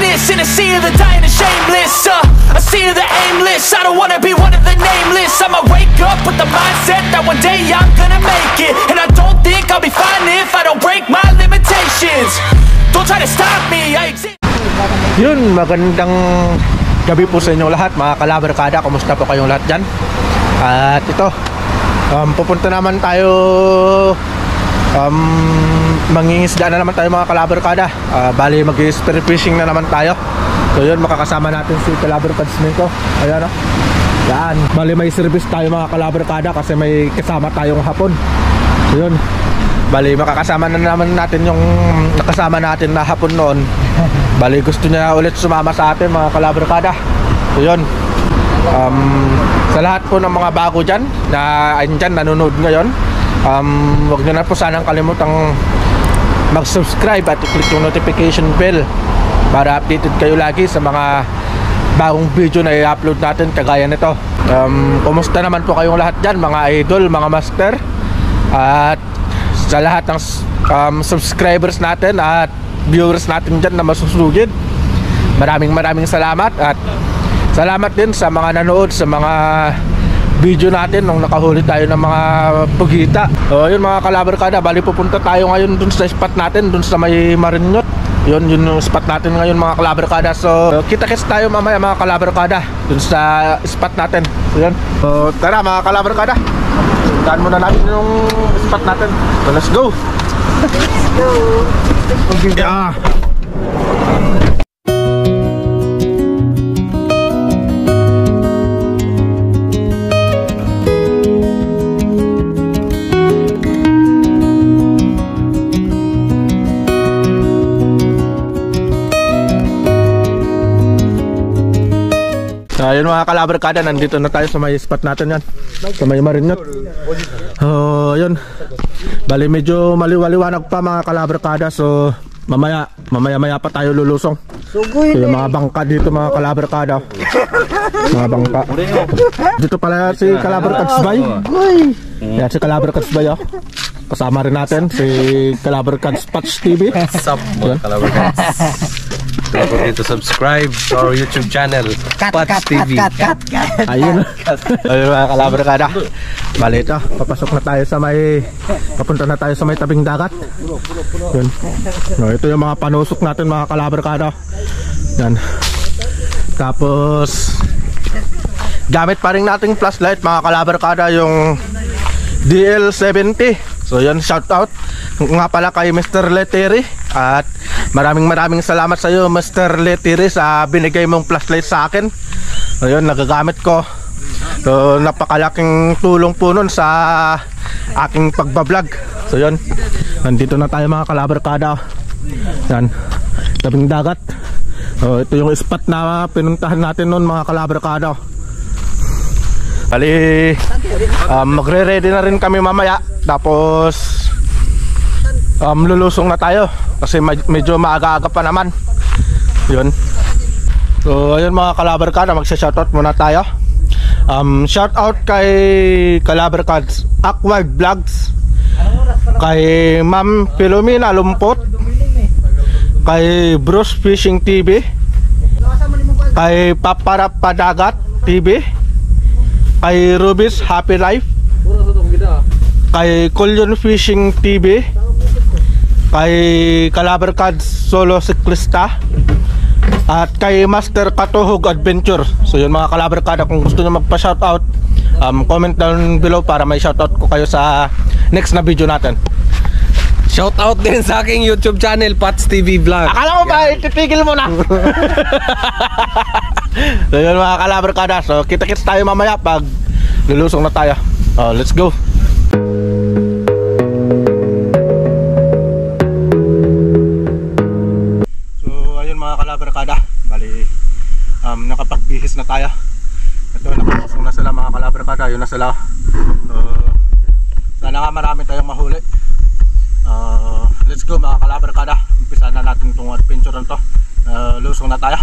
painless in a sea of the dying and shameless. A sea of the aimless. I don't wanna be one of the nameless. I'ma wake up with the mindset that one day I'm gonna make it, and I don't think I'll be fine if I don't break my limitations. Don't try to stop me, I exist. Yun, magandang gabi po sa inyo lahat mga kalabarkada. Kumusta po kayong lahat dyan? At ito, pupunta naman tayo, mangingisda na naman tayo mga kalabarkada. Bali mag-spear fishing na naman tayo. So yun, makakasama natin si Kalabarkads nito. Ayan o, yan. Bali may service tayo mga kalabarkada kasi may kasama tayong hapon. So yun, bali makakasama na naman natin yung nakasama natin na hapon noon. Bali gusto niya ulit sumama sa atin mga kalabarkada. So yun, sa lahat po ng mga bago dyan na andyan nanonood ngayon, huwag nyo na po sanang kalimutang mag-subscribe at i-click yung notification bell para updated kayo lagi sa mga bagong video na i-upload natin kagaya nito. Kumusta naman po kayong lahat dyan mga idol, mga master, at sa lahat ng subscribers natin at viewers natin dyan na masusugid, maraming salamat. At salamat din sa mga nanood sa mga video natin nung nakahuli tayo ng mga pugita. So yun mga kalabarkada, bali pupunta tayo ngayon dun sa spot natin, dun sa may Marinyot. Yun yung spot natin ngayon mga kalabarkada. So kita-kits tayo mamaya mga kalabarkada dun sa spot natin. So yun, so tara mga kalabarkada, puntahan muna natin yung spot natin. So let's go. Let's go. Yeah. Ayun mga kalabarkada, nandito na tayo sa may spot natin yan, sa may Marinyot. Yun, bali medyo maliwaliwanag pa mga kalabarkada. So mamaya pa tayo lulusong. So yung mga bangka dito mga kalabarkada, mga bangka dito pala si Kalabarkads Bay. Yan si Kalabarkads Bay oh. Kasama rin natin si Kalabarkads Patch TV. Sup mga Kalabarkads. Don't forget to subscribe to our YouTube channel, Patch TV. Ayun mga kalabarkada, bali ito, papasok na tayo sa may, papunta na tayo sa may tabing dagat. Yun, no, ito yung mga panusok natin mga kalabarkada. Yan, tapos gamit pa rin nating flashlight mga kalabarkada, yung DL70. So yan, shout out nga pala kay Mr. Leteri. At maraming salamat sa iyo Mr. Leteri sa binigay mong flashlight sa akin. So yun, nagagamit ko. So napakalaking tulong po nun sa aking pagbablog. So yun, nandito na tayo mga kalabarkada. Yan, tabing dagat. So ito yung spot na pinuntahan natin nun mga kalabarkada. Bali magre-ready na rin kami mamaya. Tapos lulusong na tayo kasi medyo maaga-aga pa naman. Yun. So ayun mga kalabarkada, magsha-shoutout muna tayo. Shoutout kay Kalabarkads Aqua Vlogs, kay Ma'am Filomena Lumpot, kay Bruce Fishing TV, kay Paparap Padagat TV, kay Rubis Happy Life, kay Kulyon Fishing TV, kay Kalabarkads Solo Siklista, at kay Master Katuhog Adventure. So yun mga kalabarkada, kung gusto nyo magpa-shoutout, comment down below para may shoutout ko kayo sa next na video natin. Shoutout din sa aking YouTube channel, Patch TV Vlog. Akala mo ba ititigil mo na? So yun mga kalabarkada, so kita-kits tayo mamaya pag lulusong na tayo. Let's go. Kalabarkada, bali nakapagbihis na tayo. Ito, nakapasok na sila mga kalabarkada, yun na sila. Sana nga marami tayong mahuli. Let's go mga kalabarkada, umpisa na natin itong adventure na to. Lusong na tayo.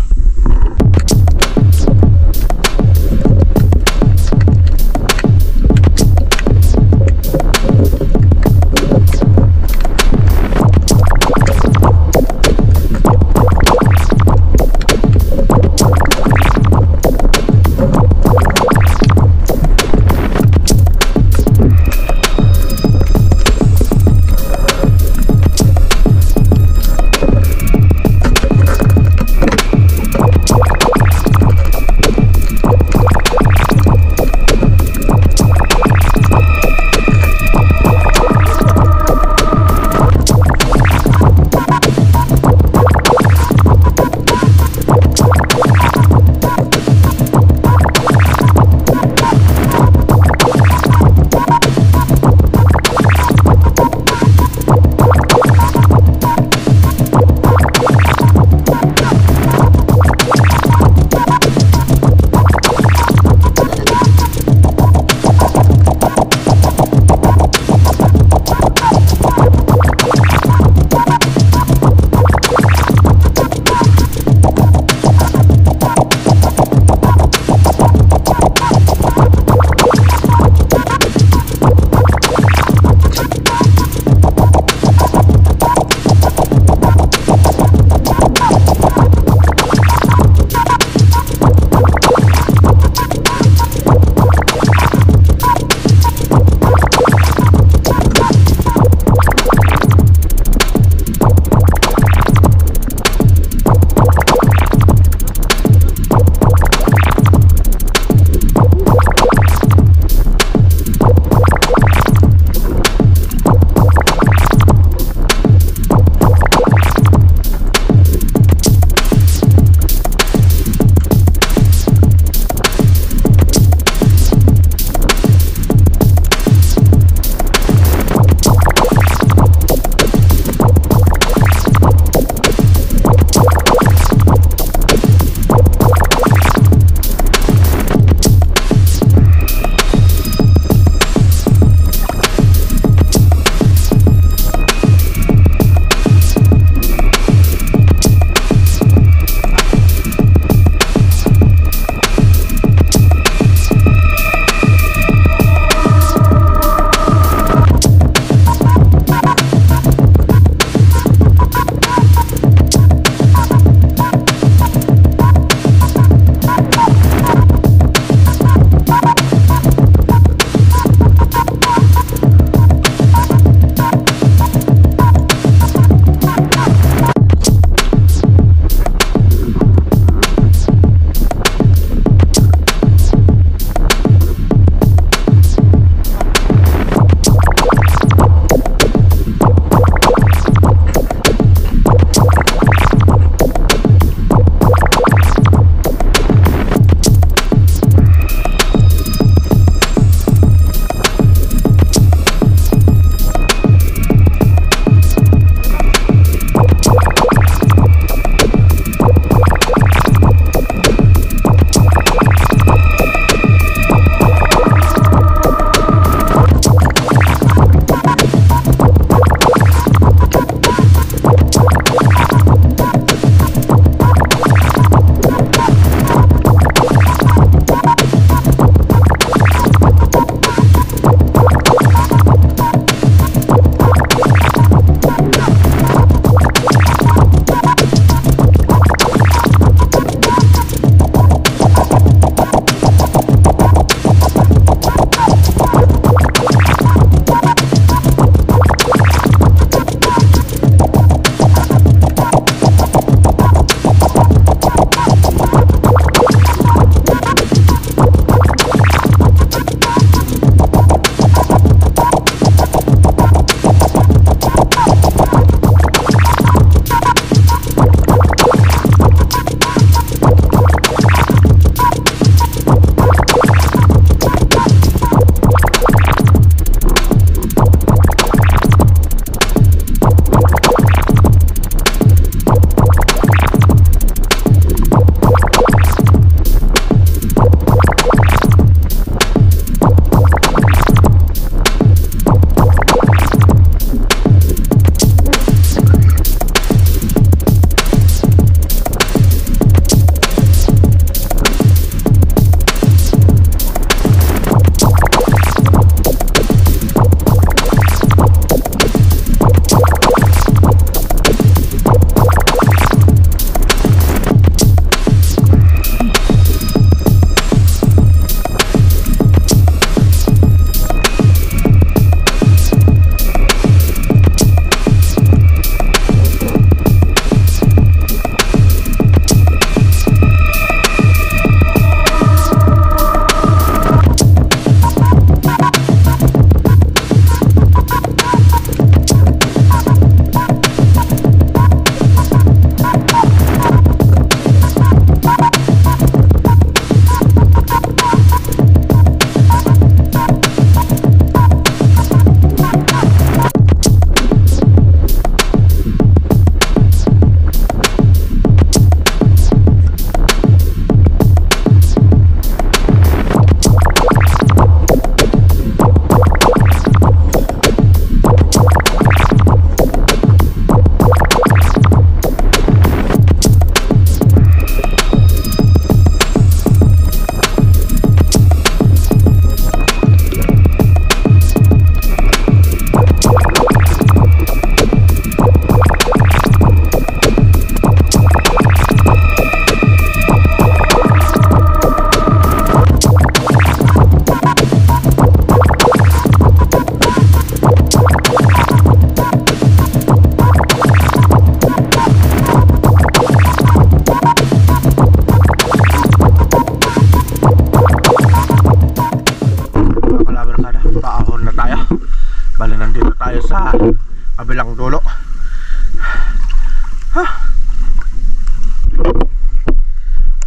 kabilang dulo.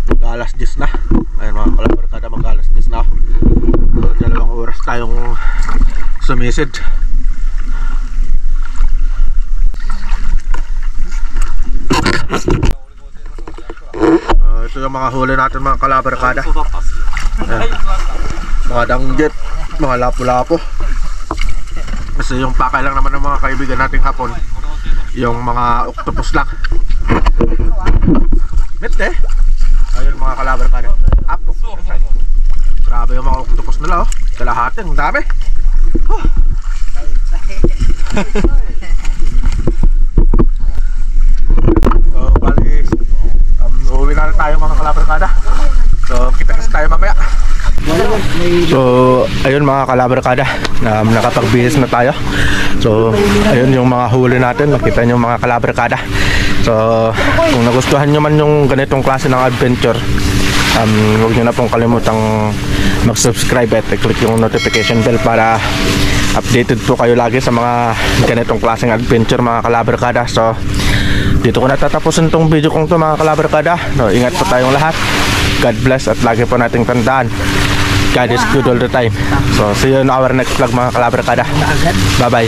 Mag-alas 10 na. Ayun mga kalabarkada, mag-alas 10 na. So, 2 oras tayong sumisid. Ito yung mga huli natin mga kalabarkada. Mga danggit, mga lapu-lapo. Kasi yung pakay lang naman ng mga kaibigan nating hapon, yung mga octopus lang. Mete. Ayun mga kalabarkada. Apo. Grabe yung mga octopus nila oh. Kalahati, ang dami. So bali, uuwi na tayo mga kalabarkada. So kita kasi tayo mamaya. So ayun mga kalabarkada, nakapag-bihis na tayo. So ayun yung mga huli natin, nakita nyo mga kalabarkada. So kung nagustuhan nyo man yung ganitong klase ng adventure, huwag nyo na pong kalimutang mag-subscribe at i-click yung notification bell para updated po kayo lagi sa mga ganitong klaseng adventure mga kalabarkada. So dito ko natatapusin tong video kong to mga kalabarkada. So ingat po tayong lahat. God bless at lagi po nating tandaan, God is good all the time. So see you in our next vlog mga kalabarkada. Bye bye.